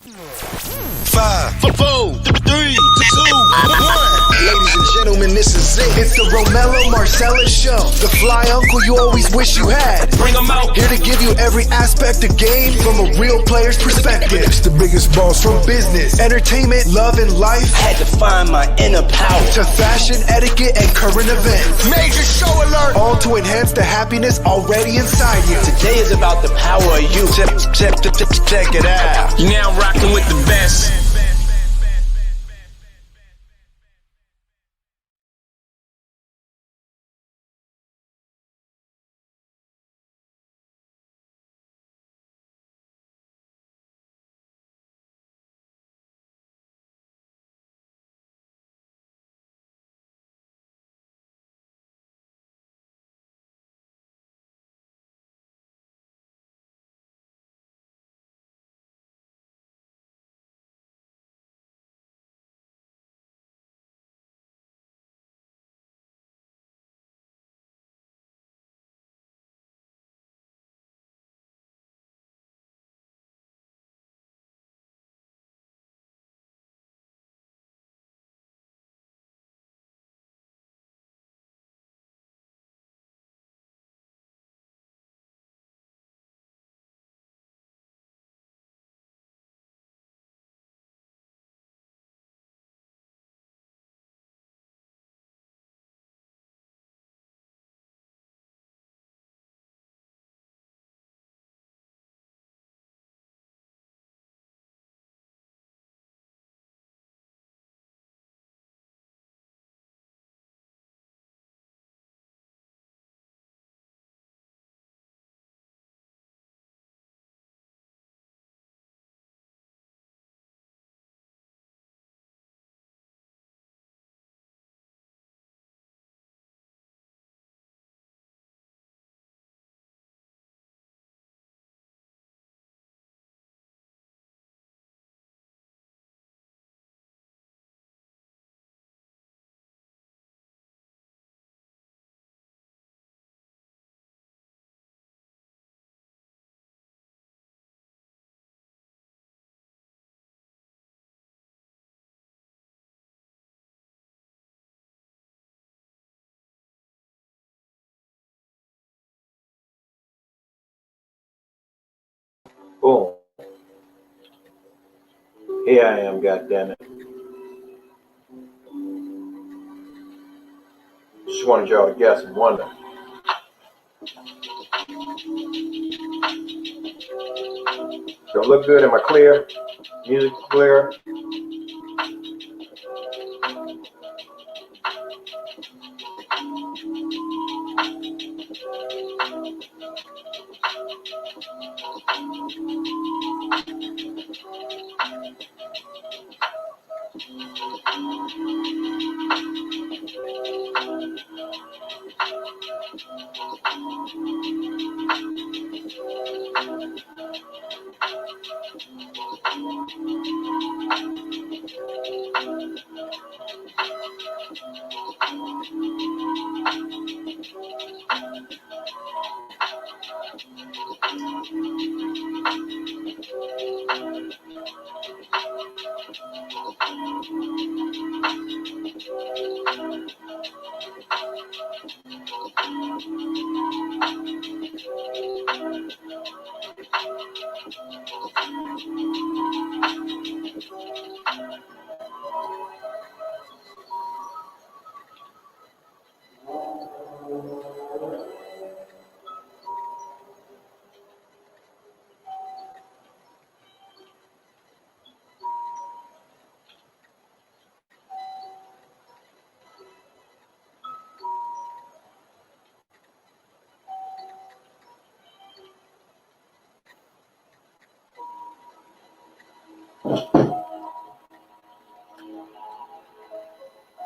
5, 4, 3, 2, 1. Ladies and gentlemen, this is it. It's the Romello Marcellus Show. The fly uncle you always wish you had. Bring him out. Here to give you every aspect of game from a real player's perspective. It's the biggest boss from business, entertainment, love, and life. Had to find my inner power. To fashion, etiquette, and current events. Major show alert. All to enhance the happiness already inside you. Today is about the power of you. Check it out. You're now rocking with the best. Boom. Here I am, goddammit. Just wanted y'all to guess and wonder. Do I look good? Am I clear? Music clear?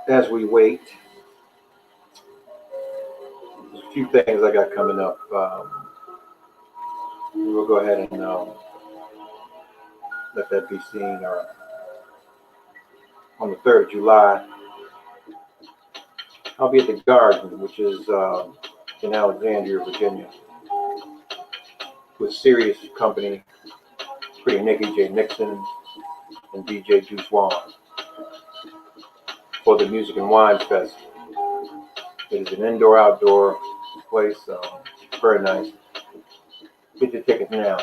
As we wait, there's a few things I got coming up. We'll go ahead and let that be seen. On the 3rd of July, I'll be at the Garden, which is in Alexandria, Virginia, with Sirius Company, Pretty Nikki J. Nixon, and DJ Juice Wan for the Music and Wine Fest. It is an indoor-outdoor place, very nice. Get your tickets now.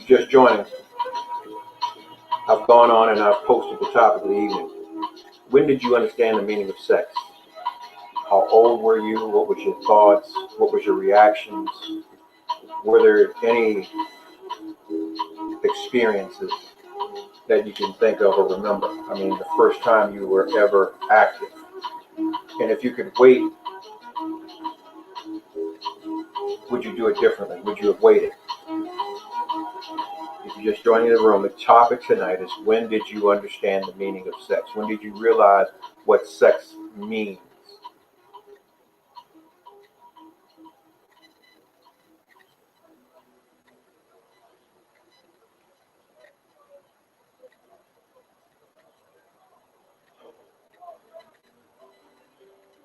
Just joining, I've gone on and I've posted the topic of the evening. When did you understand the meaning of sex? How old were you? What was your thoughts? What was your reactions? Were there any experiences that you can think of or remember? I mean, the first time you were ever active. And if you could wait, would you do it differently? Would you have waited? If you're just joining the room, the topic tonight is, when did you understand the meaning of sex? When did you realize what sex means?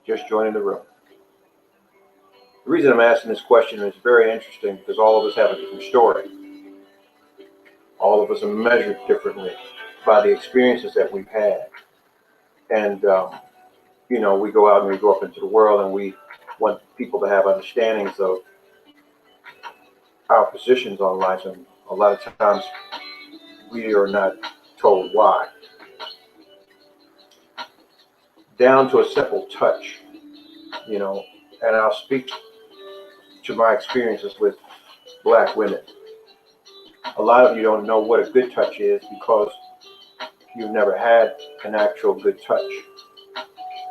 Just joining the room. The reason I'm asking this question is very interesting, because all of us have a different story. All of us are measured differently by the experiences that we've had. And, we go out and we go up into the world and we want people to have understandings of our positions on life. And a lot of times we are not told why. Down to a simple touch, and I'll speak to my experiences with Black women. A lot of you don't know what a good touch is because you've never had an actual good touch.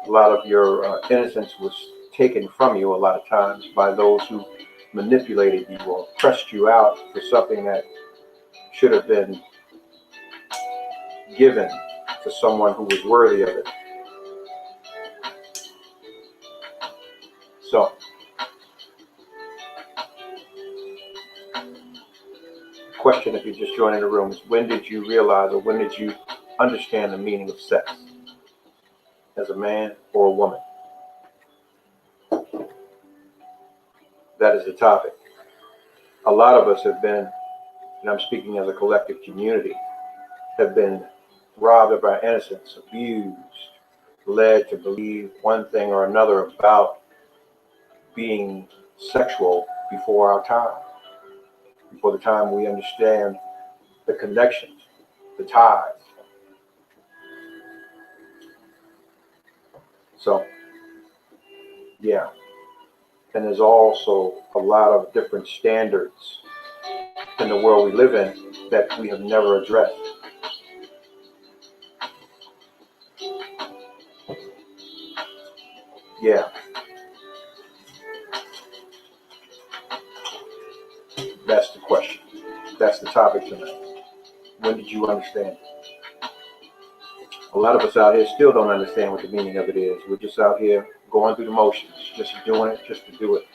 A lot of your innocence was taken from you a lot of times by those who manipulated you or pressed you out for something that should have been given to someone who was worthy of it. So, the question, if you're just joining the room, is, when did you realize, or when did you understand the meaning of sex as a man or a woman? That is the topic. A lot of us have been, and I'm speaking as a collective community, have been robbed of our innocence, abused, led to believe one thing or another about being sexual before our time, before the time we understand the connections, the ties. So, yeah. And there's also a lot of different standards in the world we live in that we have never addressed. Yeah. That's the question. That's the topic tonight. When did you understand? A lot of us out here still don't understand what the meaning of it is. We're just out here going through the motions, just doing it, just to do it,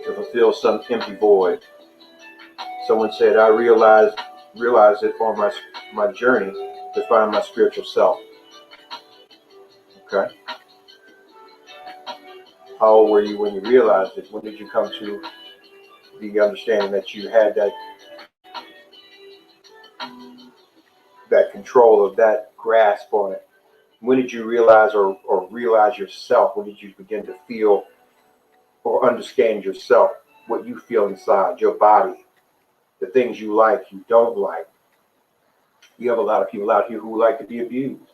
to fulfill some empty void. Someone said, I realized it on my journey to find my spiritual self. Okay? How old were you when you realized it? When did you come to the understanding that you had that control of that grasp on it? When did you realize or realize yourself? When did you begin to feel or understand yourself, what you feel inside, your body, the things you like, you don't like? You have a lot of people out here who like to be abused.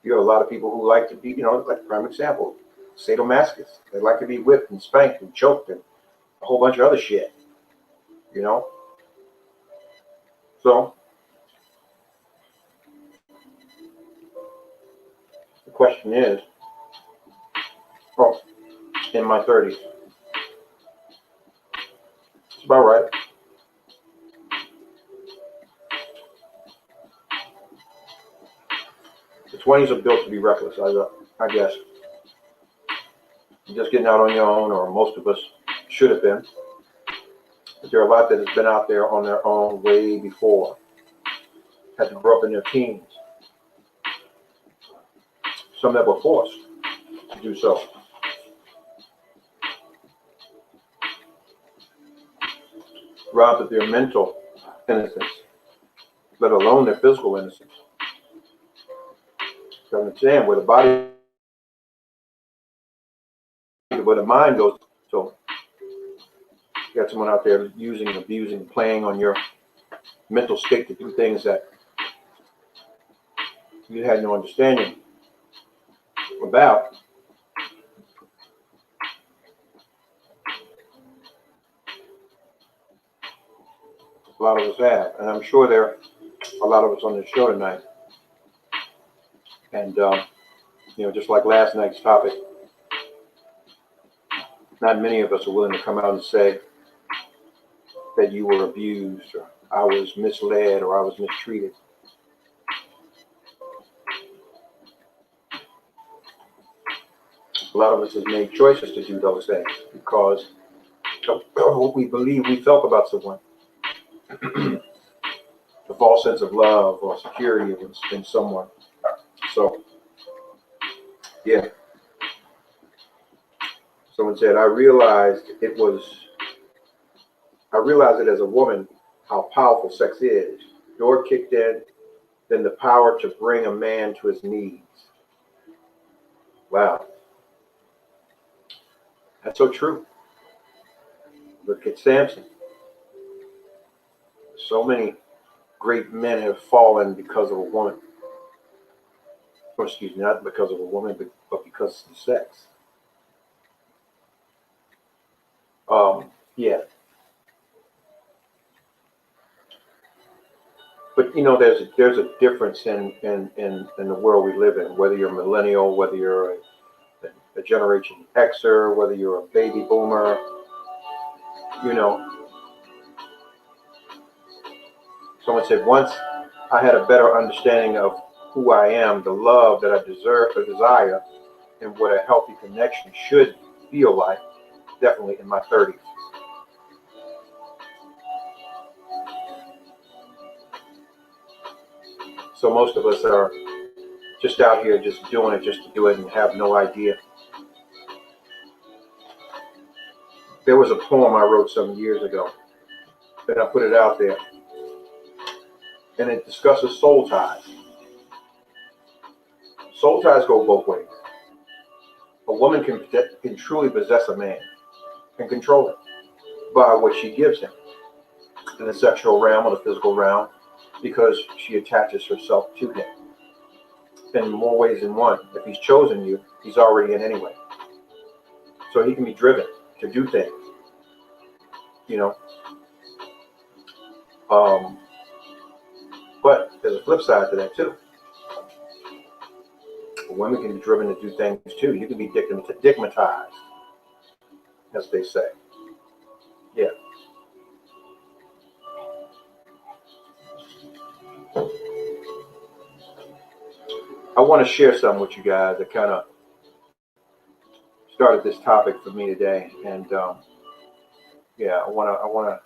You have a lot of people who like to be, like prime example, sadomasochists. They like to be whipped and spanked and choked and a whole bunch of other shit, So, the question is, in my 30s. It's about right. The 20s are built to be reckless, I guess. You're just getting out on your own, or most of us should have been. But there are a lot that has been out there on their own way before. Had to grow up in their teens. Some that were forced to do so. Robbed of their mental innocence, let alone their physical innocence. So understand where the body, where the mind goes. So you got someone out there using, abusing, playing on your mental state to do things that you had no understanding about. A lot of us have, and I'm sure there are a lot of us on this show tonight. And just like last night's topic, not many of us are willing to come out and say that you were abused, or I was misled, or I was mistreated. A lot of us have made choices to do those things because of what we believe we felt about someone. A false sense of love or security in someone. So, yeah. Someone said, I realized it as a woman how powerful sex is. Door kicked in, then the power to bring a man to his knees. Wow. That's so true. Look at Samson. So many great men have fallen because of a woman. Or excuse me, not because of a woman, but because of sex. Yeah. But there's a difference in the world we live in. Whether you're a millennial, whether you're a Generation Xer, whether you're a baby boomer, Someone said, once I had a better understanding of who I am, the love that I deserve or desire, and what a healthy connection should feel like, definitely in my 30s. So most of us are just out here just doing it just to do it and have no idea. There was a poem I wrote some years ago, and I put it out there. and it discusses soul ties. Soul ties go both ways. A woman can truly possess a man and control him by what she gives him in the sexual realm or the physical realm, because she attaches herself to him in more ways than one. If he's chosen you, he's already in anyway. So he can be driven to do things, you know. But there's a flip side to that too. Women can be driven to do things too. You can be digmatized, as they say. Yeah. I want to share something with you guys that kind of started this topic for me today, and yeah, I want to.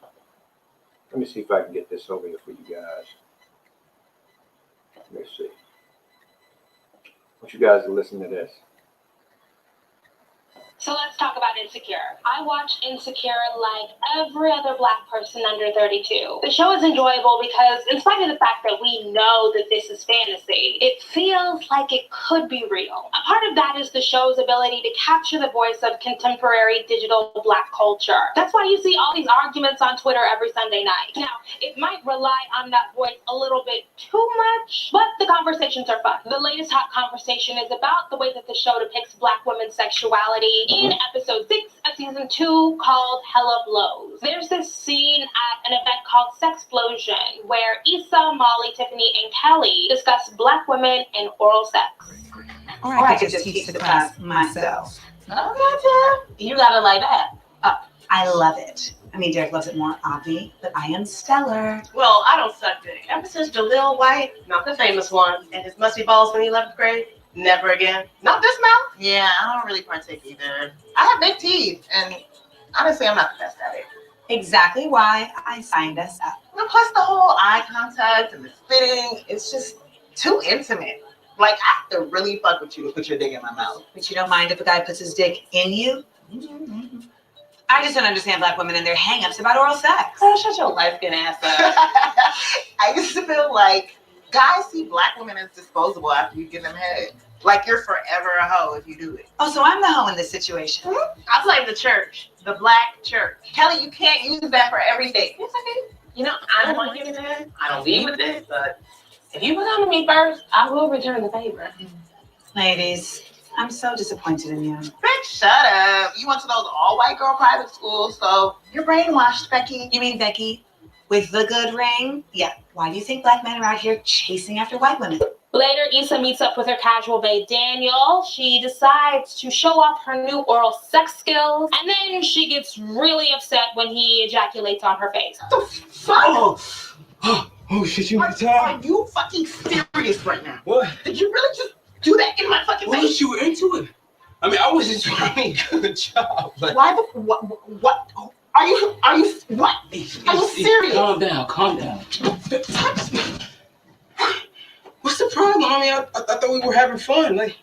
Let me see if I can get this over here for you guys. Let me see. I want you guys to listen to this. So let's talk about Insecure. I watch Insecure like every other Black person under 32. The show is enjoyable because, in spite of the fact that we know that this is fantasy, it feels like it could be real. A part of that is the show's ability to capture the voice of contemporary digital Black culture. That's why you see all these arguments on Twitter every Sunday night. Now, it might rely on that voice a little bit too much, but the conversations are fun. The latest hot conversation is about the way that the show depicts Black women's sexuality in episode 6 of season 2 called Hella Blows. There's this scene at an event called Sexplosion where Issa, Molly, Tiffany, and Kelly discuss Black women and oral sex. Or I could just teach the class myself. Okay, Tim. You got it like that. I love it. I mean, Derek loves it more, obvi, but I am stellar. Well, I don't suck dick. Ever since Jaleel White, not the famous one, and his musty balls when he left grade, never again. Not this mouth. Yeah, I don't really partake either. I have big teeth, and honestly, I'm not the best at it. Exactly why I signed us up. And plus, the whole eye contact and the spitting, it's just too intimate. Like, I have to really fuck with you to put your dick in my mouth. But you don't mind if a guy puts his dick in you? Mm-hmm. I just don't understand Black women and their hang-ups about oral sex. Oh, shut your light-skinned ass up. I used to feel like guys see Black women as disposable after you give them head. Like you're forever a hoe if you do it. Oh, so I'm the hoe in this situation. Mm-hmm. I blame the church, the Black church. Kelly, you can't use that for everything. It's okay. You know, I don't want to give it that. I don't leave with it, but if you come to me first, I will return the favor. Ladies, I'm so disappointed in you. Bitch, shut up. You went to those all-white girl private schools, so you're brainwashed, Becky. You mean Becky with the good ring? Yeah. Why do you think Black men are out here chasing after white women? Later, Issa meets up with her casual bae, Daniel. She decides to show off her new oral sex skills, and then she gets really upset when he ejaculates on her face. What the fuck? Oh shit, you Are you fucking serious right now? What? Did you really just do that in my fucking face? You were into it. I mean, I was just trying. Good job. But Why the what? Are you what? Are you serious? Calm down. Touch me. What's the problem? I mean, I thought we were having fun. Like,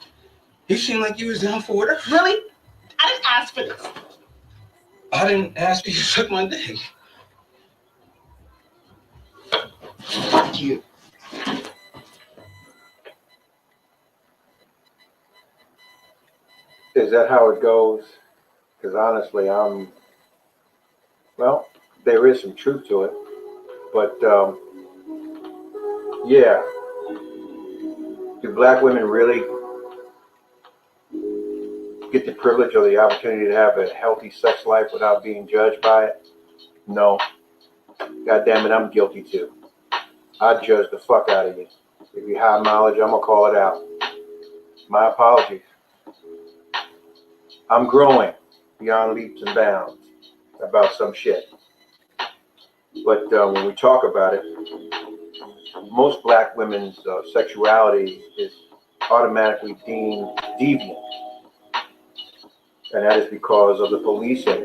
you seemed like you was down for whatever. Really? I didn't ask for this. I didn't ask you to suck my dick. Fuck you. Is that how it goes? Because honestly, well, there is some truth to it, but yeah. Do Black women really get the privilege or the opportunity to have a healthy sex life without being judged by it? No. God damn it, I'm guilty too. I judge the fuck out of you. If you're high mileage, I'm gonna call it out. My apologies. I'm growing beyond leaps and bounds about some shit. But when we talk about it, most Black women's sexuality is automatically deemed deviant. And that is because of the policing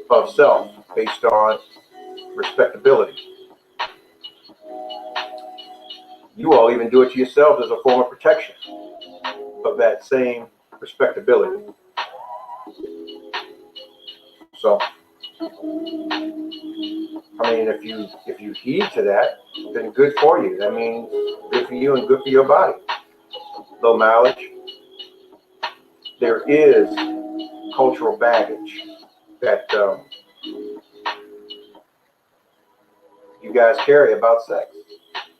of self based on respectability. You all even do it to yourselves as a form of protection of that same respectability. So I mean, if you heed to that, then good for you. That means good for you and good for your body. Low mileage. There is cultural baggage that you guys carry about sex.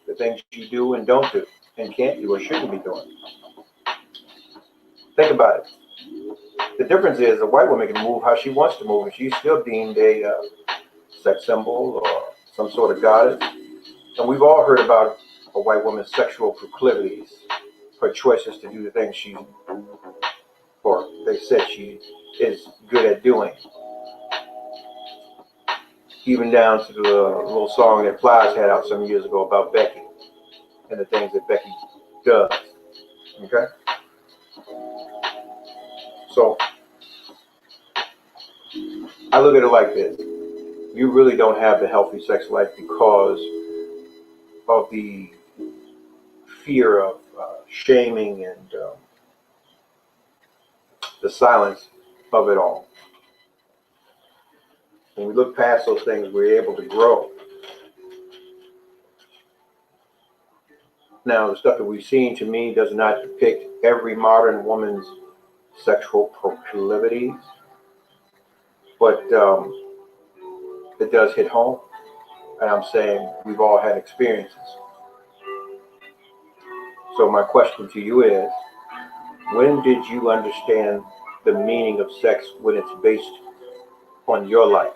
The things you do and don't do and can't do or shouldn't be doing. Think about it. The difference is a white woman can move how she wants to move, and she's still deemed a sex symbol or some sort of goddess. And we've all heard about a white woman's sexual proclivities, her choices to do the things she, or they said she is good at doing. Even down to the little song that Plies had out some years ago about Becky and the things that Becky does. Okay? So, I look at it like this. You really don't have the healthy sex life because of the fear of shaming and the silence of it all. When we look past those things, we're able to grow. Now, the stuff that we've seen, to me, does not depict every modern woman's sexual proclivities, but it does hit home. And I'm saying we've all had experiences. So my question to you is, when did you understand the meaning of sex when it's based on your life?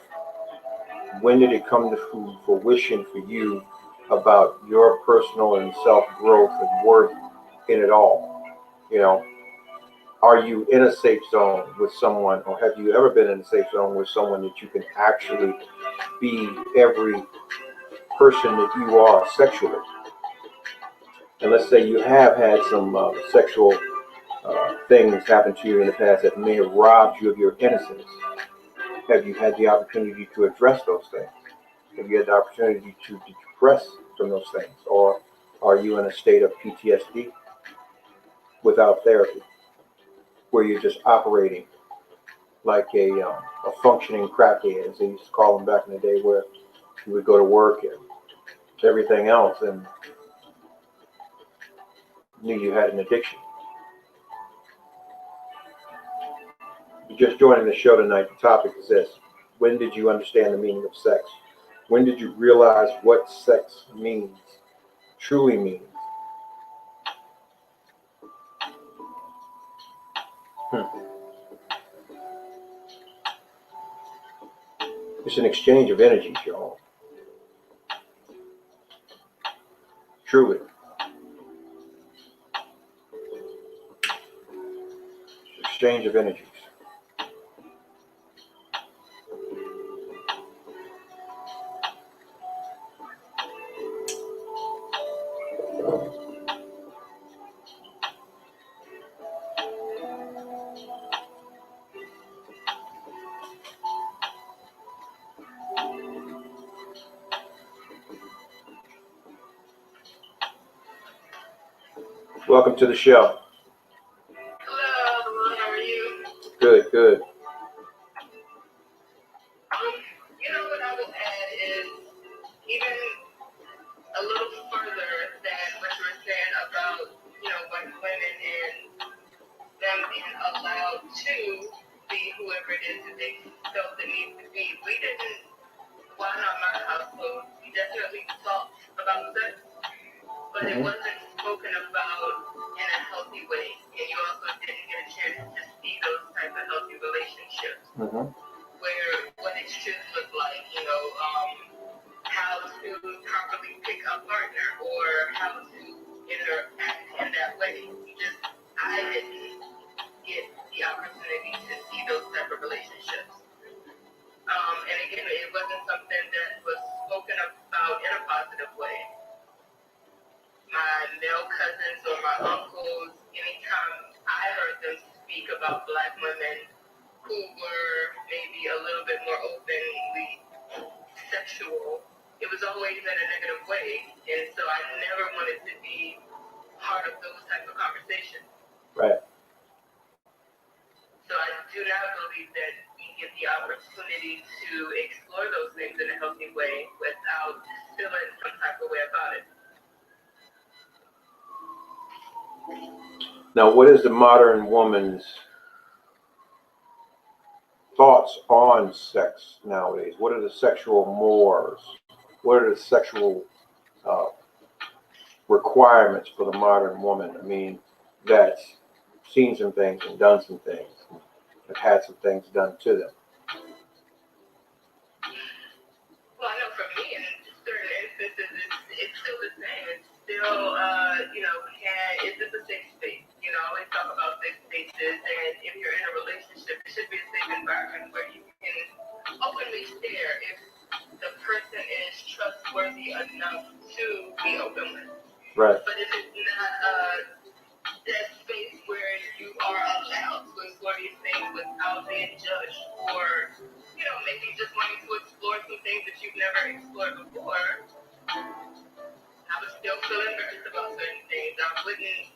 When did it come to fruition for you about your personal and self-growth and worth in it all? You know, are you in a safe zone with someone, or have you ever been in a safe zone with someone that you can actually be every person that you are sexually? And let's say you have had some sexual things happen to you in the past that may have robbed you of your innocence. Have you had the opportunity to address those things? Have you had the opportunity to decompress from those things? Or are you in a state of PTSD without therapy, where you're just operating like a functioning crackhead, as they used to call them back in the day, where you would go to work and everything else and knew you had an addiction? You're just joining the show tonight. The topic is this: when did you understand the meaning of sex? When did you realize what sex means, truly means? It's an exchange of energies, y'all. Truly. Exchange of energies. Welcome to the show. Hello, how are you? Good, good. You know what I would add is even a little further than what you were saying about, white women and them being allowed to be whoever it is that they felt the need to be. We didn't, well, not my household, we definitely talked about sex, but it wasn't spoken about in a healthy way, and you also didn't get a chance to see those type of healthy relationships where what it should look like, how to properly pick a partner or how to interact in that way. I didn't get the opportunity to see those type of relationships. And again, it wasn't something that was spoken about in a positive way. My male cousins or my uncles, anytime I heard them speak about Black women who were maybe a little bit more openly sexual, it was always in a negative way. And so I never wanted to be part of those type of conversations. Right. So I do not believe that we get the the opportunity to explore those things in a healthy way without feeling some type of way about it. Now, what is the modern woman's thoughts on sex nowadays? What are the sexual mores? What are the sexual requirements for the modern woman? I mean, that's seen some things and done some things, have had some things done to them. Well, I know for me, in certain instances, it's still the same. It's still, is this a safe space? I always talk about safe spaces, and if you're in a relationship, it should be a safe environment where you can openly share if the person is trustworthy enough to be open with. Right. But if it's not that space where you are allowed to explore these things without being judged, or maybe just wanting to explore some things that you've never explored before, I would still feel embarrassed about certain things. I wouldn't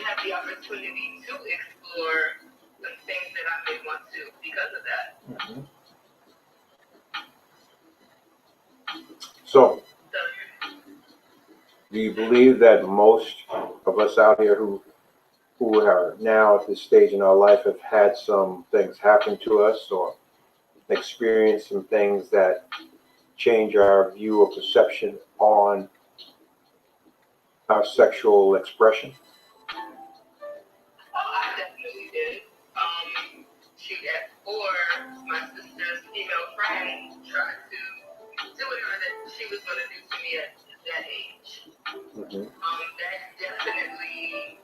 have the opportunity to explore some things that I may want to because of that. Mm-hmm. So, do you believe that most of us out here who are now at this stage in our life have had some things happen to us or experienced some things that change our view or perception on our sexual expression? I definitely did. At 4, my sister's female friend tried to do whatever that she was going to do to me at that age. Mm-hmm. That definitely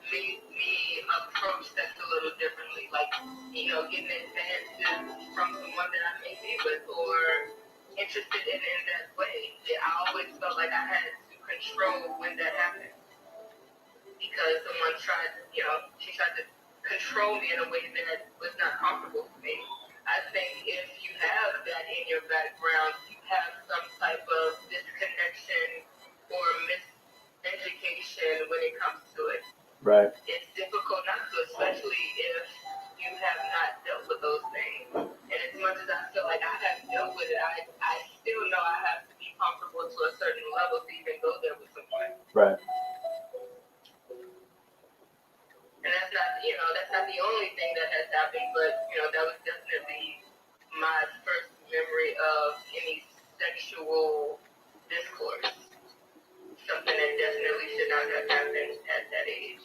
made me approach sex a little differently. Like, getting advances from someone that I may be with or interested in that way. I always felt like I had to control when that happened. Because someone tried, she tried to control me in a way that was not comfortable for me. I think if you have that in your background, you have some type of disconnection or miseducation when it comes to it. Right. It's difficult not to, especially if you have not dealt with those things. And as much as I feel like I have dealt with it, I still know I have to be comfortable to a certain level to even go there with someone. Right. And that's not the only thing that has happened, but, that was definitely my first memory of any sexual discourse. Something that definitely should not have happened at that age.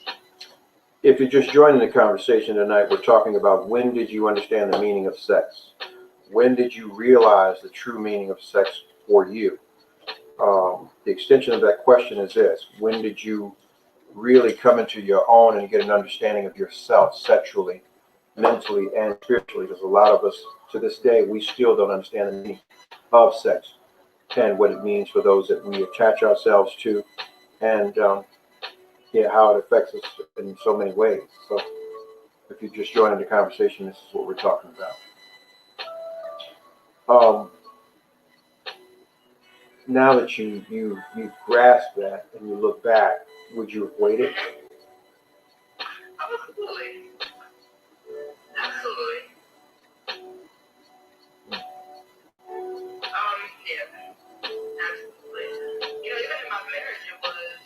If you're just joining the conversation tonight, we're talking about when did you understand the meaning of sex? When did you realize the true meaning of sex for you? The extension of that question is this: when did you really come into your own and get an understanding of yourself sexually, mentally, and spiritually? Because a lot of us, to this day, we still don't understand the meaning of sex and what it means for those that we attach ourselves to, and how it affects us in so many ways. So if you're just joining the conversation, this is what we're talking about. Now that you grasp that and you look back, would you have waited? Absolutely. Absolutely. Yeah. Absolutely. Even in my marriage, it was,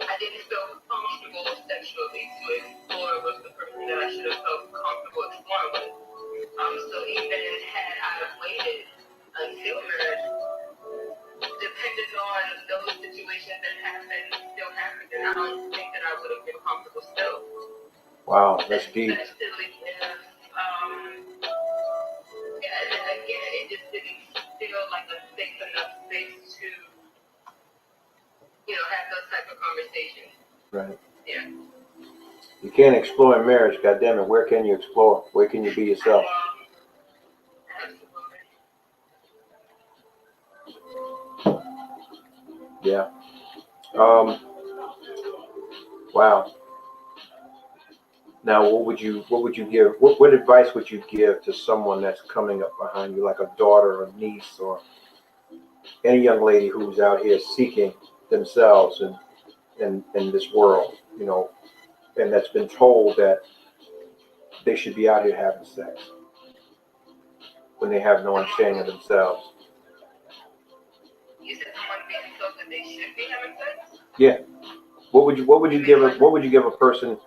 I didn't feel comfortable sexually to explore with the person that I should have felt comfortable exploring with. So even had I waited until marriage, depending on those situations that still happened, and I don't think that I would have been comfortable still. Wow, that's deep. Especially if, again, it just didn't feel like a safe enough space to, have those type of conversations. Right. Yeah. You can't explore in marriage, goddammit. Where can you explore? Where can you be yourself? Yeah. Wow. Now, what would you give? What advice would you give to someone that's coming up behind you, like a daughter or a niece or any young lady who's out here seeking themselves in this world, and that's been told that they should be out here having sex when they have no understanding of themselves. You said someone being told that they should be having sex? Yeah. What would you give a person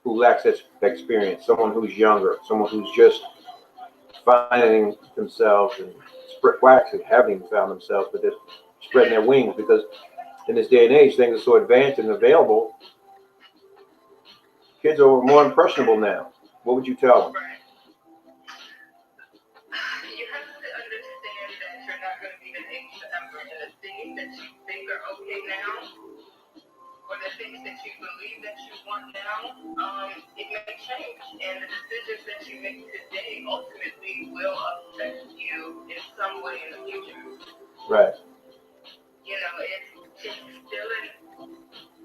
who lacks experience, someone who's younger, someone who's just finding themselves and actually having found themselves, but they're spreading their wings because in this day and age things are so advanced and available. Kids are more impressionable now. What would you tell them? Right. You have to understand that you're not going to be an age forever, and the things that you think are okay now, or the things that you believe that you want now, it may change. And the decisions that you make today ultimately will affect you in some way in the future. Right. You know, it's instilling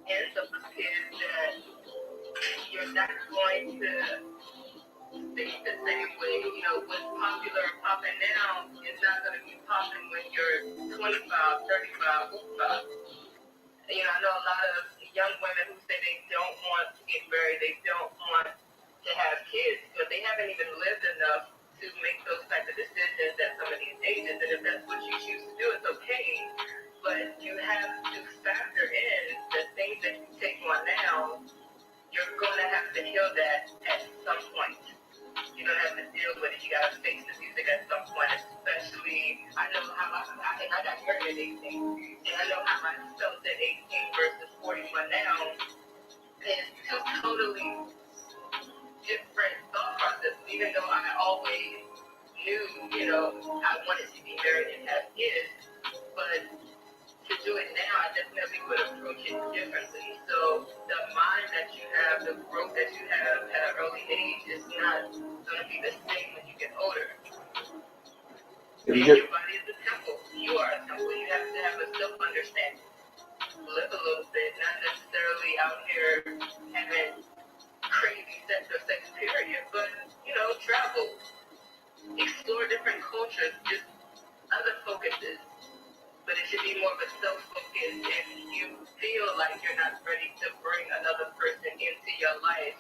in the kids that you're not going to think the same way. You know, what's popular and popping now is not going to be popping when you're 25, 35, 45. You know, I know a lot of young women who say they don't want to get married, they don't want to have kids, but they haven't even lived enough to make those type of decisions at some of these ages. And if that's what you choose to do, it's okay. But you have to factor in the things that you take on now. You're going to have to heal that at some point. You're going to have to deal with it. You got to face the music at some point, especially, I know how I got married at 18, and I know how I felt at 18 versus 41 now. It's two totally different thought processes, even though I always knew, you know, I wanted to be married and have kids, but to do it now, I definitely would approach it differently. So the mind that you have, the growth that you have at an early age is not going to be the same when you get older. And your body is a temple. You are a temple. You have to have a self-understanding. Live a little bit, not necessarily out here having crazy sex or sex period, but, you know, travel, explore different cultures, just other focuses. But it should be more of a self-focus if you feel like you're not ready to bring another person into your life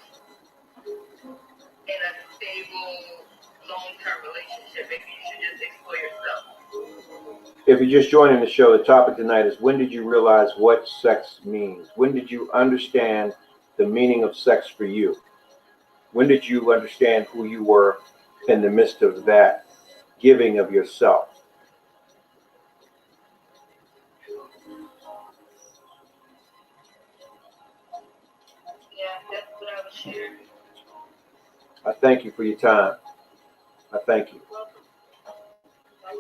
in a stable, long-term relationship. Maybe you should just explore yourself. If you're just joining the show, the topic tonight is when did you realize what sex means? When did you understand the meaning of sex for you? When did you understand who you were in the midst of that giving of yourself? That's what I was sharing. I thank you for your time. I thank you. No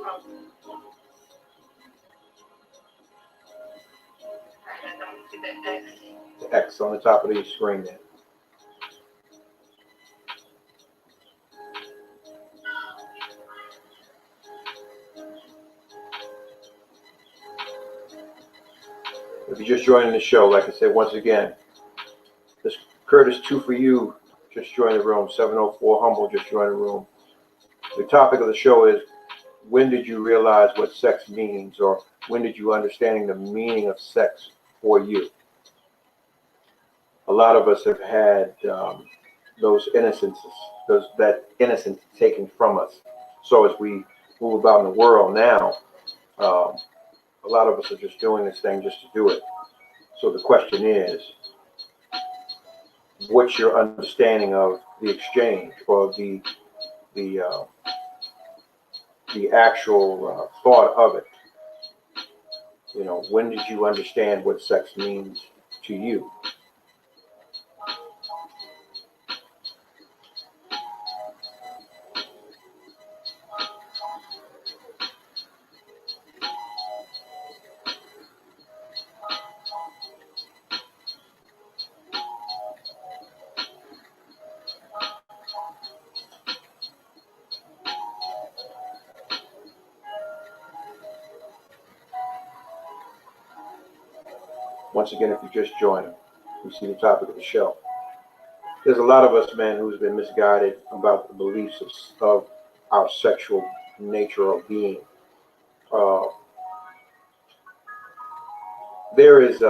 problem. I don't see the X. The X on the top of your screen there. If you're just joining the show, like I said, once again, this Curtis 2 for you just joined the room. 704 Humble just joined the room. The topic of the show is when did you realize what sex means, or when did you understanding the meaning of sex for you? A lot of us have had those innocences, that innocence taken from us. So as we move about in the world now, a lot of us are just doing this thing just to do it. So the question is, what's your understanding of the exchange, or the actual thought of it? You know, when did you understand what sex means to you? Once again, if you just joined, you see the topic of the show. There's a lot of us, man, who's been misguided about the beliefs of our sexual nature of being. There is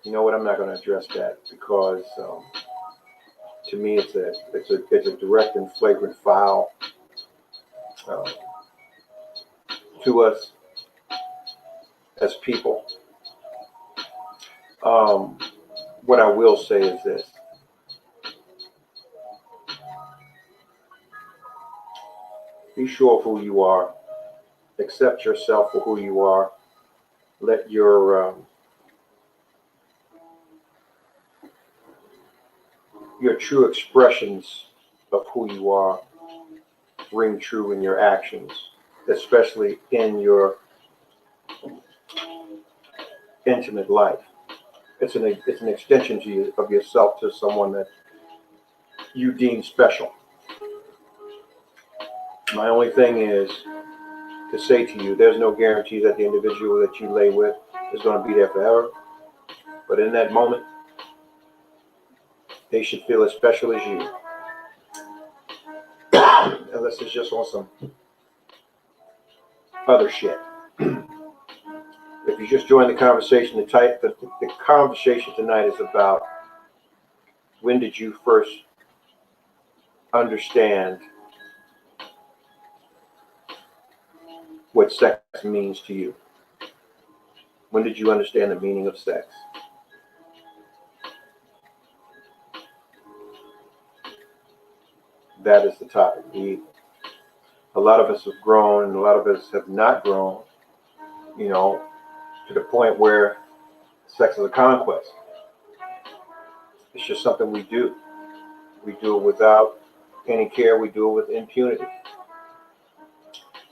You know what? I'm not going to address that because to me, it's a direct and flagrant foul to us as people. What I will say is this. Be sure of who you are. Accept yourself for who you are. Let your true expressions of who you are ring true in your actions, especially in your intimate life. It's an extension of yourself to someone that you deem special. My only thing is to say to you, there's no guarantee that the individual that you lay with is going to be there forever. But in that moment, they should feel as special as you. Unless it's just on some other shit. If you just joined the conversation, the conversation tonight is about when did you first understand what sex means to you? When did you understand the meaning of sex? That is the topic. A lot of us have grown and a lot of us have not grown, to the point where sex is a conquest. It's just something we do. We do it without any care. We do it with impunity.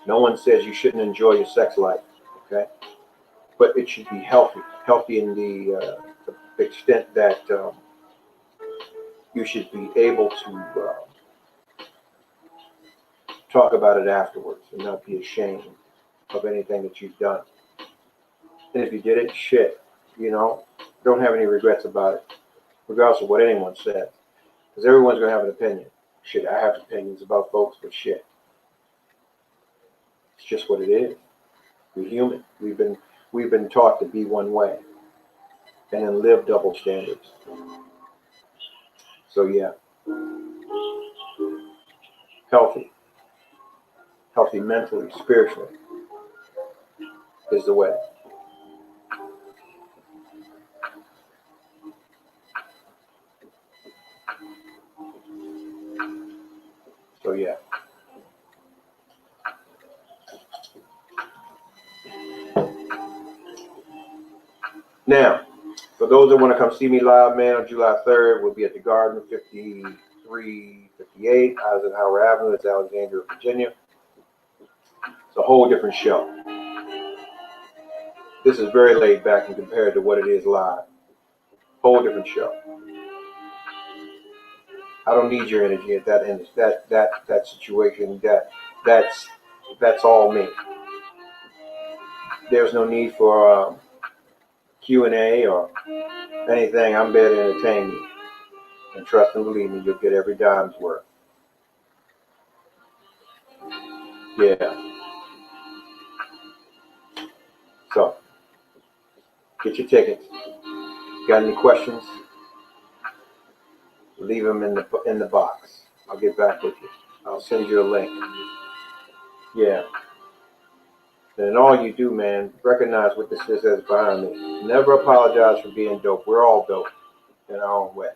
No one says you shouldn't enjoy your sex life, okay? But it should be healthy in the extent that you should be able to talk about it afterwards and not be ashamed of anything that you've done. And if you did it, shit, don't have any regrets about it, regardless of what anyone says. Because everyone's going to have an opinion. Shit, I have opinions about folks, but shit. It's just what it is. We're human. We've been taught to be one way and then live double standards. So yeah. Healthy mentally, spiritually is the way. So yeah. Now, for those that want to come see me live, man, on July 3rd, we'll be at the Garden, 5358 Eisenhower Avenue. It's Alexandria, Virginia. It's a whole different show. This is very laid back and compared to what it is live. Whole different show. I don't need your energy at that end. That situation. That's all me. There's no need for Q&A or anything. I'm there to entertain you. And trust and believe me, you'll get every dime's worth. Yeah. So, get your tickets. Got any questions? Leave them in the box. I'll get back with you. I'll send you a link. Yeah. And all you do, man, recognize what this is as behind me. Never apologize for being dope. We're all dope in our own way.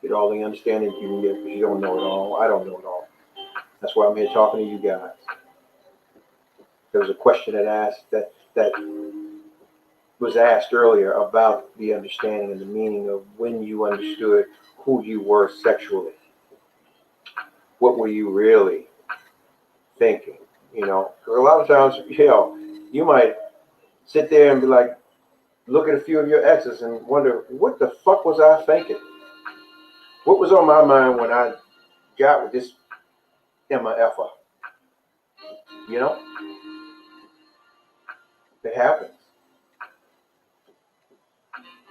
Get all the understanding you can get, because you don't know it all. I don't know it all. That's why I'm here talking to you guys. There was a question that was asked earlier about the understanding and the meaning of when you understood who you were sexually. What were you really thinking? Because a lot of times, you might sit there and be like, look at a few of your exes and wonder, what the fuck was I thinking? What was on my mind when I got with this Emma Effa? It happens.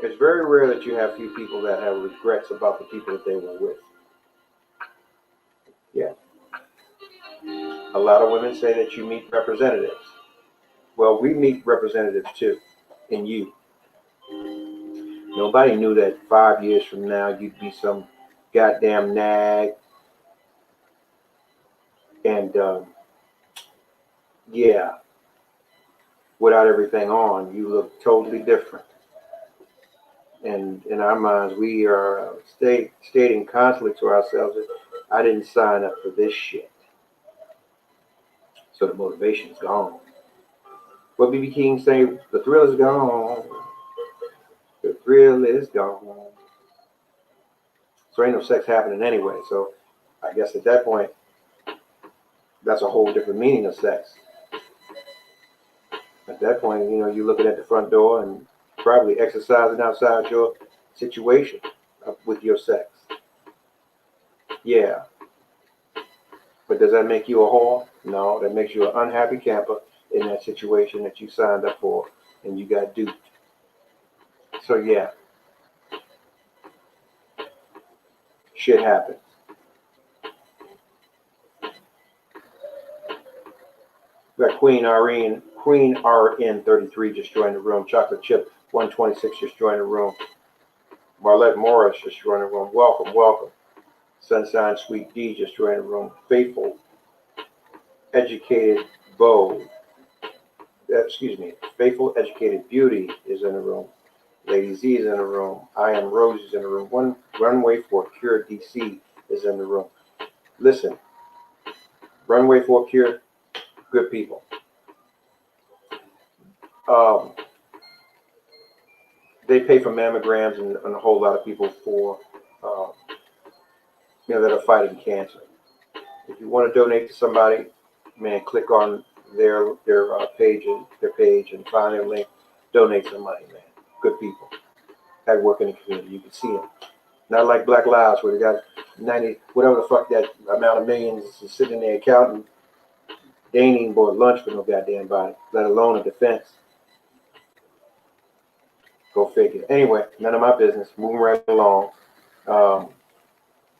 It's very rare that you have few people that have regrets about the people that they were with. Yeah. A lot of women say that you meet representatives. Well, we meet representatives too, in you. Nobody knew that 5 years from now you'd be some goddamn nag. And yeah, without everything on, you look totally different. And in our minds, we are stating constantly to ourselves that I didn't sign up for this shit. So the motivation's gone. What B.B. King say? The thrill is gone. The thrill is gone. So ain't no sex happening anyway. So I guess at that point, that's a whole different meaning of sex. At that point, you know, you're looking at the front door and probably exercising outside your situation with your sex. Yeah. But does that make you a whore? No, that makes you an unhappy camper in that situation that you signed up for and you got duped. So yeah. Shit happens. We got Queen RN33 just joined the room. Chocolate Chip 126 just joined the room. Marlette Morris just joined the room. Welcome, welcome. Sunshine Sweet D just joined the room. Faithful, Educated Beau. Faithful, Educated Beauty is in the room. Lady Z is in the room. I Am Rose is in the room. One Runway for Cure DC is in the room. Listen, Runway for Cure, good people. They pay for mammograms and a whole lot of people for, that are fighting cancer. If you want to donate to somebody, man, click on their page and find their link. Donate some money, man. Good people that work in the community. You can see them. Not like Black Lives where they got 90, whatever the fuck that amount of millions is sitting in their account and they ain't even bought lunch for no goddamn body, let alone a defense. Go figure. Anyway, none of my business. Moving right along.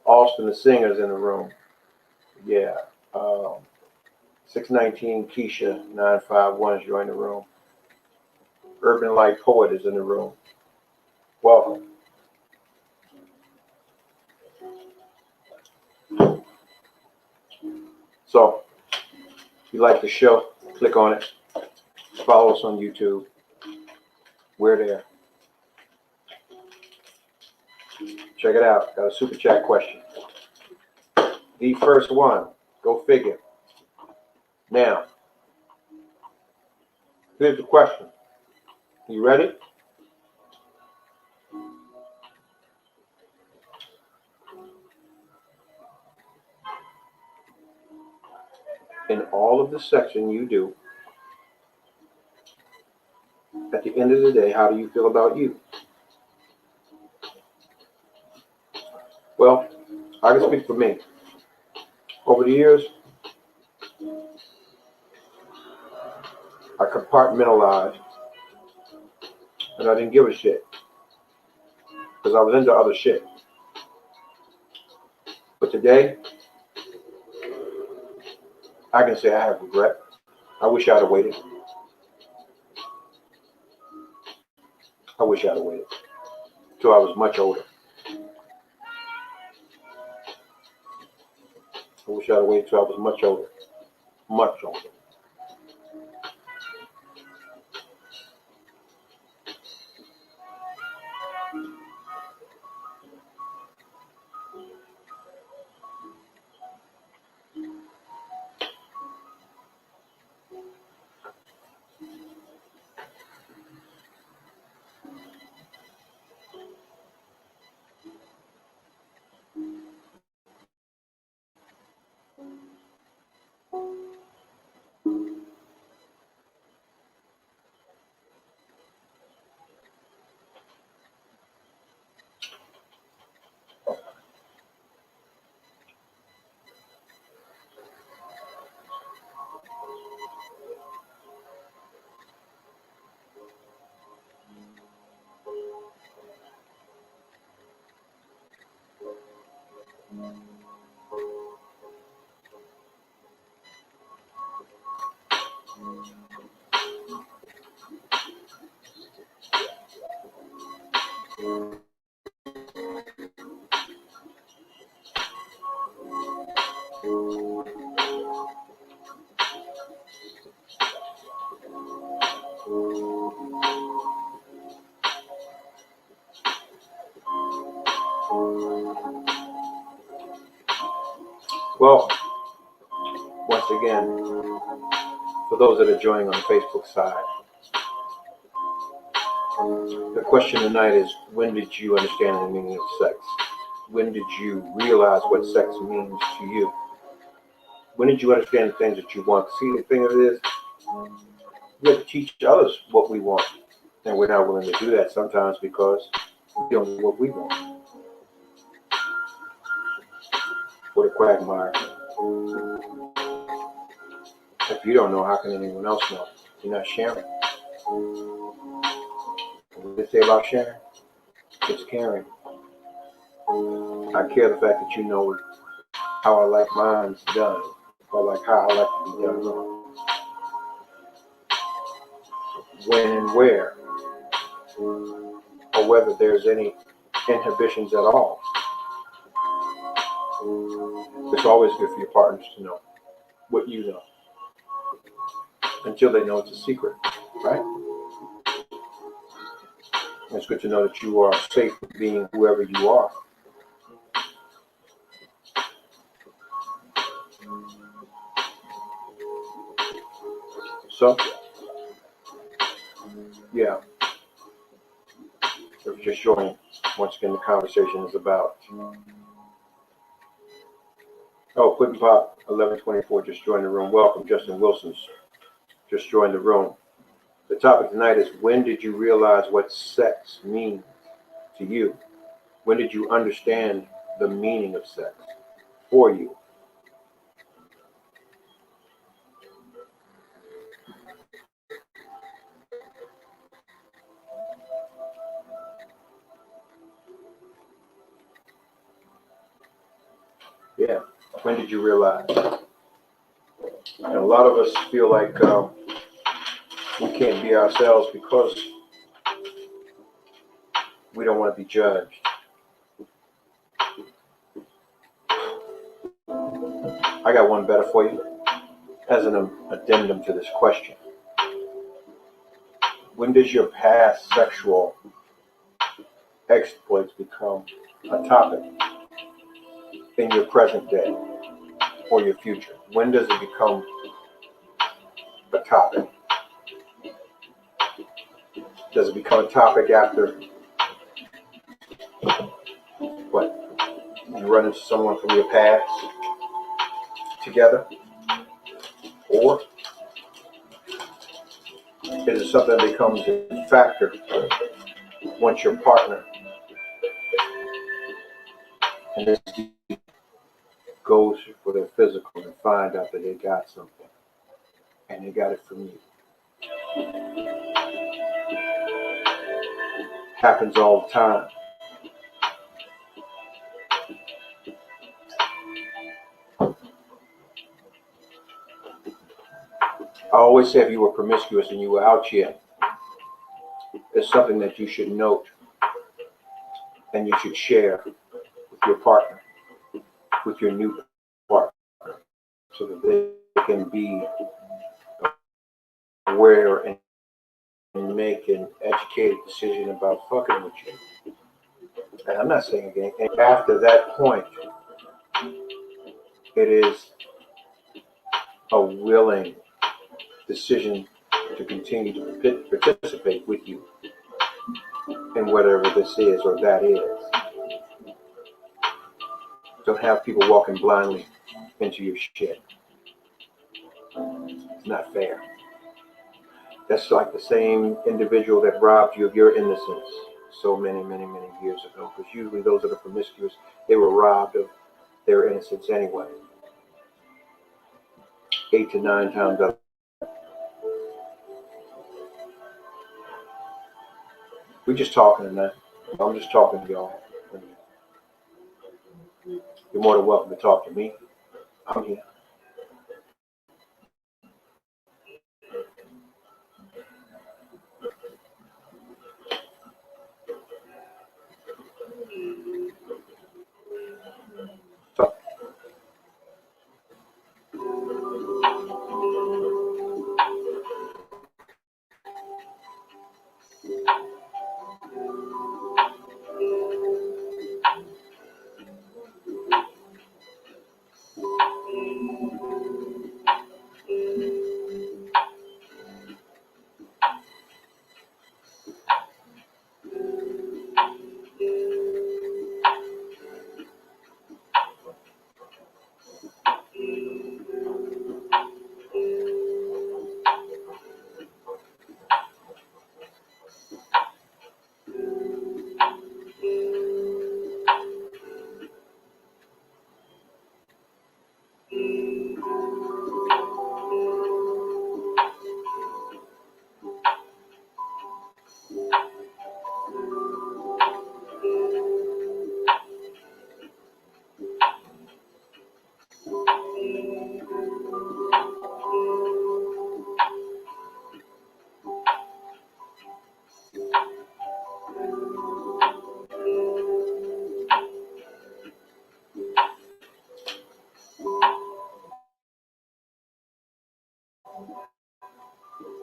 Austin the Singer's in the room. Yeah. 619 Keisha 951 is joining the room. Urban Light Poet is in the room. Welcome. So, if you like the show, click on it. Follow us on YouTube. We're there. Check it out. Got a super chat question. The first one. Go figure. Now, here's the question. You ready? In all of the section you do, at the end of the day, how do you feel about you? Well, I can speak for me. Over the years, I compartmentalized and I didn't give a shit because I was into other shit. But today, I can say I have regret. I wish I'd have waited. I wish I'd have waited till I was much older. I wish I'd have waited till I was much older. Much older. Well, once again, for those that are joining on the Facebook side, the question tonight is, when did you understand the meaning of sex? When did you realize what sex means to you? When did you understand the things that you want? See, the thing of it is, we have to teach others what we want. And we're not willing to do that sometimes because we don't know what we want. What a quagmire. If you don't know, how can anyone else know? You're not sharing. What they say about sharing? It's caring. I care the fact that you know how I like mine's done, or like how I like to be done. When and where, or whether there's any inhibitions at all. It's always good for your partners to know what you know, until they know it's a secret, right? And it's good to know that you are safe being whoever you are. So, yeah, if you're just joining, once again, the conversation is about, Puddin' Pop 1124 just joined the room. Welcome. Justin Wilson's just joined the room. The topic tonight is, when did you realize what sex means to you? When did you understand the meaning of sex for you? Yeah, when did you realize? And a lot of us feel like we can't be ourselves because we don't want to be judged. I got one better for you as an addendum to this question. When does your past sexual exploits become a topic in your present day or your future? When does it become a topic? Does it become a topic after what? You run into someone from your past together? Or is it something that becomes a factor once your partner and this goes for their physical and find out that they got something and they got it from you? Happens all the time. I always say, if you were promiscuous and you were out yet, it's something that you should note and you should share with your partner, with your new partner, so that they can be aware and make an educated decision about fucking with you. And I'm not saying anything. After that point, it is a willing decision to continue to participate with you in whatever this is or that is. Don't have people walking blindly into your shit. It's not fair. That's like the same individual that robbed you of your innocence so many, many, many years ago. Because usually those that are promiscuous, they were robbed of their innocence anyway. 8 to 9 times out. We're just talking tonight. I'm just talking to y'all. You're more than welcome to talk to me. I'm here. So,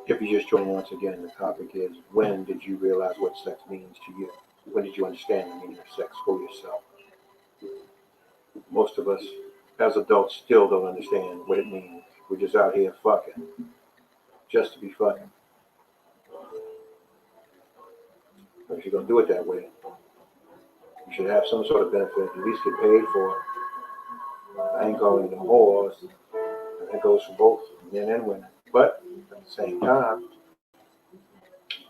If you're just joining once again, the topic is, when did you realize what sex means to you? When did you understand the meaning of sex for yourself? Most of us, as adults, still don't understand what it means. We're just out here fucking, just to be fucking. But if you're gonna do it that way, you should have some sort of benefit, at least get paid for it. I ain't calling them whores. That goes for both men and women. But at the same time,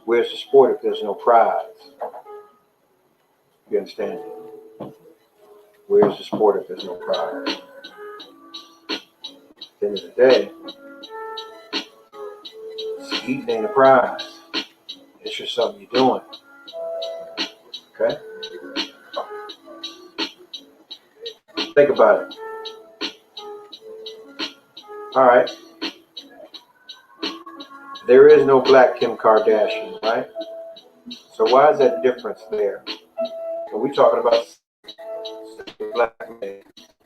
where's the sport if there's no prize? You understand? Where's the sport if there's no prize? At the end of the day, eating ain't a prize. It's just something you're doing. Okay? Think about it. All right. There is no black Kim Kardashian, right? So why is that difference there? When we talking about black men,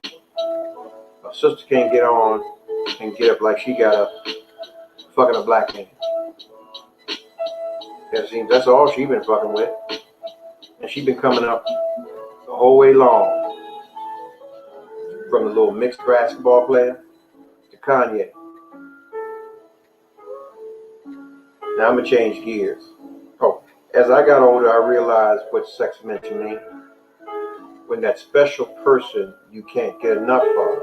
a sister can't get on and get up like she got up fucking a black man. It seems that's all she been fucking with. And she been coming up the whole way long. From the little mixed basketball player to Kanye. Now I'm gonna change gears. Oh, as I got older, I realized what sex meant to me. When that special person you can't get enough of,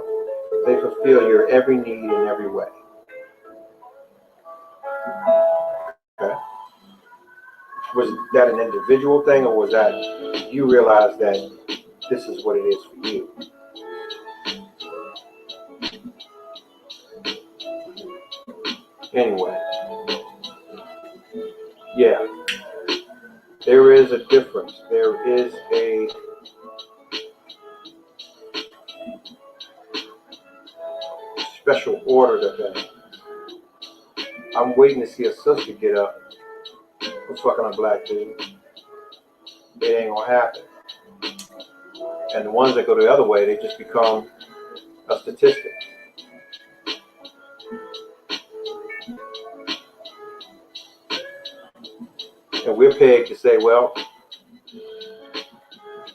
they fulfill your every need in every way. Okay. Was that an individual thing, or was that you realize that this is what it is for you? Anyway, yeah, there is a difference. There is a special order to things. I'm waiting to see a sister get up for fucking a black dude. It ain't gonna happen. And the ones that go the other way, they just become a statistic. And we're pegged to say, well,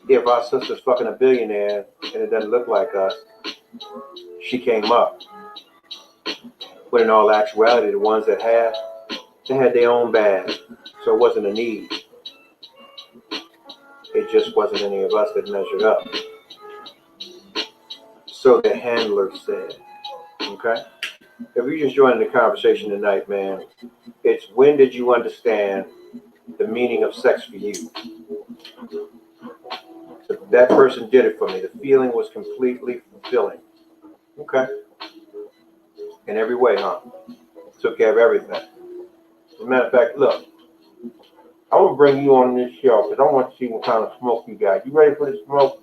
if our sister's fucking a billionaire and it doesn't look like us, she came up. When in all actuality, the ones that had, they had their own bag. So it wasn't a need. It just wasn't any of us that measured up. So the handler said, okay? If you're just joining the conversation tonight, man, it's when did you understand the meaning of sex for you? So that person did it for me. The feeling was completely fulfilling. Okay. In every way, huh? Took care of everything. As a matter of fact, look, I want to bring you on this show because I want to see what kind of smoke you got. You ready for the smoke?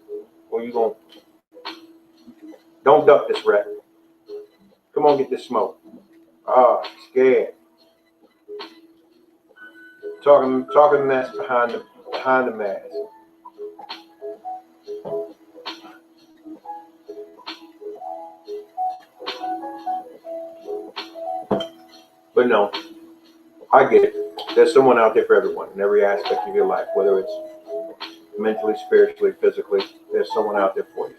Or you going to... Don't duck this rat. Come on, get this smoke. Ah, scared. Talking mess behind the mask. But no, I get it. There's someone out there for everyone in every aspect of your life, whether it's mentally, spiritually, physically. There's someone out there for you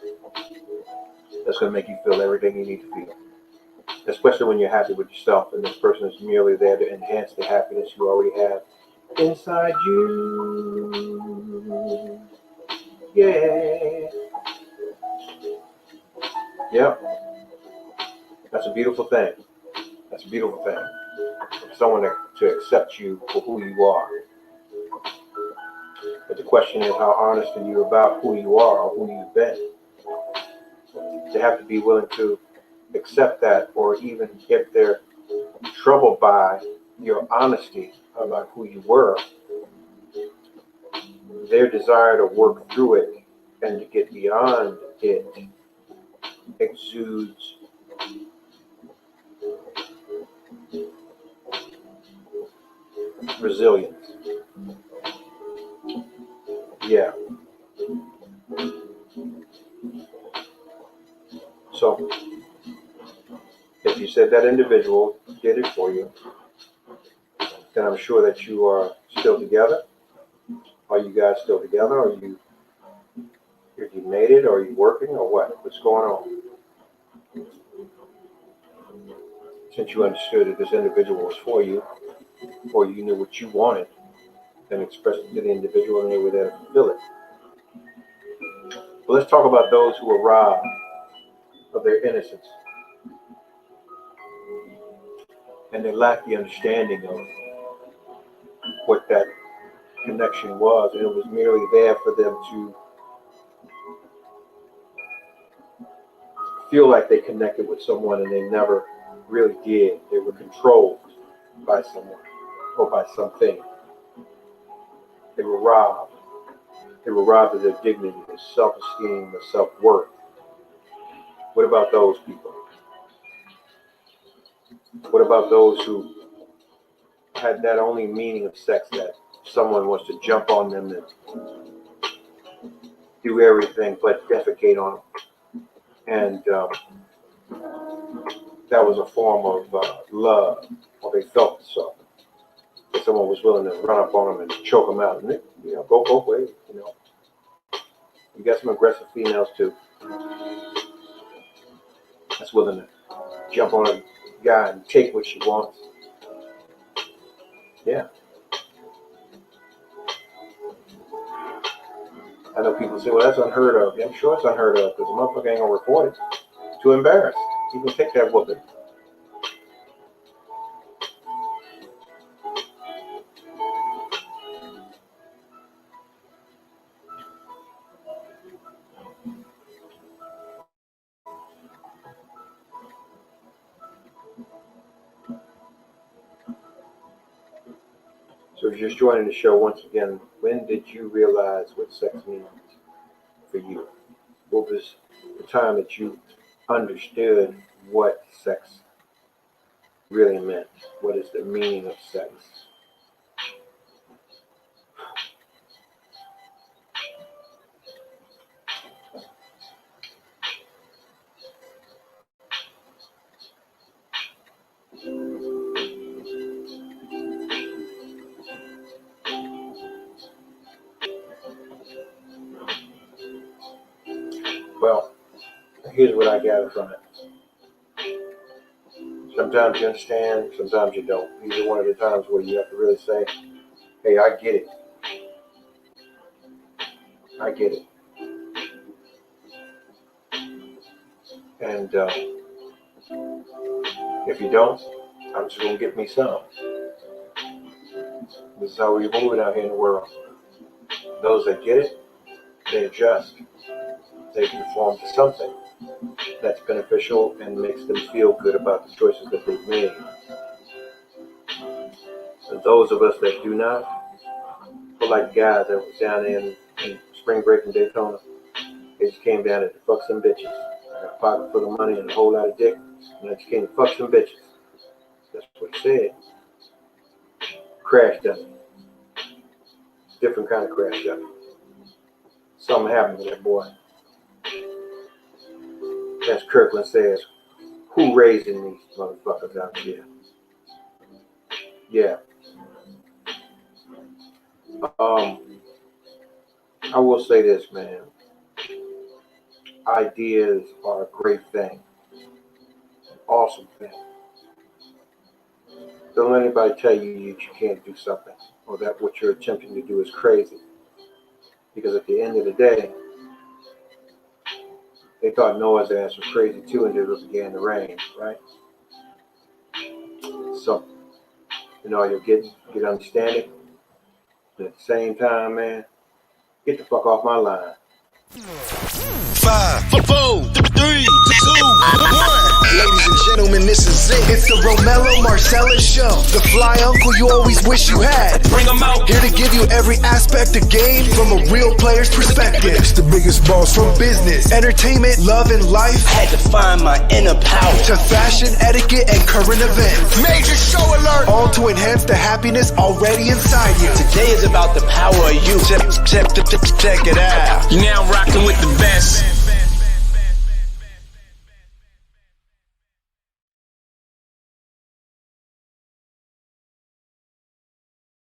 that's going to make you feel everything you need to feel. Especially when you're happy with yourself and this person is merely there to enhance the happiness you already have inside you. Yeah. Yep. That's a beautiful thing. That's a beautiful thing. Someone to accept you for who you are. But the question is, how honest are you about who you are or who you've been? They have to be willing to accept that, or even if they're troubled by your honesty about who you were, their desire to work through it and to get beyond it exudes resilience. Yeah. So, if you said that individual did it for you, then I'm sure that you are still together. Are you guys still together? Are you, have you made it? Or are you working or what? What's going on? Since you understood that this individual was for you, or you knew what you wanted, then express it to the individual and they were there to fulfill it. But let's talk about those who were robbed of their innocence. And they lacked the understanding of what that connection was, and it was merely there for them to feel like they connected with someone, and they never really did. They were controlled by someone or by something. They were robbed. They were robbed of their dignity, their self-esteem, their self-worth. What about those people? What about those who had that only meaning of sex, that someone wants to jump on them and do everything but defecate on them? And that was a form of love, or they felt so. That someone was willing to run up on them and choke them out, and go both ways. You got some aggressive females too. That's willing to jump on a guy and take what she wants. Yeah. I know people say, well, that's unheard of. Yeah, I'm sure it's unheard of, because the motherfucker ain't gonna report it. Too embarrassed. You can take that whooping. So if you're just joining the show once again, when did you realize what sex means for you? What was the time that you understood what sex really meant? What is the meaning of sex? Well, here's what I gather from it. Sometimes you understand, sometimes you don't. These are one of the times where you have to really say, hey, I get it. I get it. And if you don't, I'm just going to get me some. This is how we're moving out here in the world. Those that get it, they adjust. They conform to something that's beneficial and makes them feel good about the choices that they've made. And those of us that do not, we're like guys that was down in spring break in Daytona. They just came down to fuck some bitches. I got a pocket full of money and a whole lot of dick, and I just came to fuck some bitches. That's what he said. Crash dummy. Different kind of crash dummy. Something happened to that boy. As Kirkland says, who raising these motherfuckers out here? Yeah. I will say this, man. Ideas are a great thing. An awesome thing. Don't let anybody tell you you can't do something, or that what you're attempting to do is crazy. Because at the end of the day, they thought Noah's ass was crazy too until it began to rain, right? So, you'll get understanding. But at the same time, man, get the fuck off my line. 5, 4, 3, 2, 1. Ladies and gentlemen, this is it. It's the Romello Marcellus Show. The fly uncle you always wish you had. Bring them out. Here to give you every aspect of game from a real player's perspective. It's the biggest boss from business, entertainment, love, and life. Had to find my inner power. To fashion, etiquette, and current events. Major show alert. All to enhance the happiness already inside you. Today is about the power of you. Check it out. You're now rocking with the best.